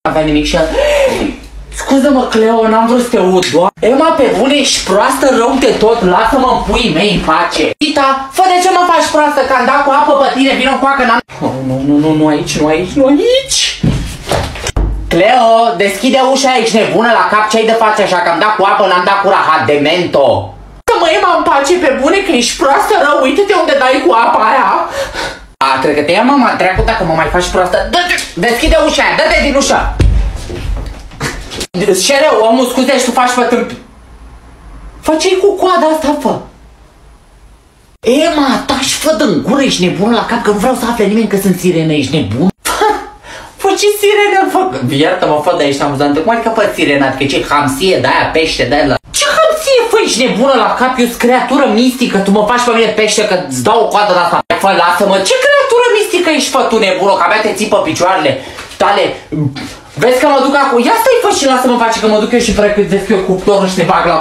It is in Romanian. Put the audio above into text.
avea nimic și scuză-mă, Cleo, n-am vrut să te ud, doar. Emma, pe bune, ești proastă rău de tot, lasă-mă în puii mei în pace. Tita, fă de ce mă faci proastă, că am dat cu apă pe tine, vină cu că n-am... Nu aici. Cleo, deschide ușa, ești nebună la cap, ce ai de face așa, că am dat cu apă, n-am dat cu rahat de mento. Să-mă, Emma, în pace, pe bune, că ești proastă rău, uite-te unde dai cu apa aia. Cred că te ia mama dracu dacă mă mai faci proastă. Deschide ușa aia, dă-te din ușă. Ce rău, omul, scuze, și tu faci pe tâmpi. Fă-ce-i cu coada asta, fă. Emma, taci, fă din gură, ești nebună la cap, că nu vreau să afle nimeni că sunt sirenă, ești nebun. Fă ce sirenă, fă. Iartă-mă, fă de aici amuzantă. Cum adică fă sirenă, adică ce hamsie de-aia, pește de-aia la... Ce hamsie, fă, ești nebună la cap, eu sunt creatură mistică, tu mă faci pe mine pește că îți dau o coadă de asta. Fă, lasă-mă, ce creatură mistică ești, fă, tu nebună, că abia te ții pe picioarele tale. Vezi că mă duc acum, ia stai, fă, și lasă-mă face că mă duc eu și pregătesc eu cuptorul și te bag la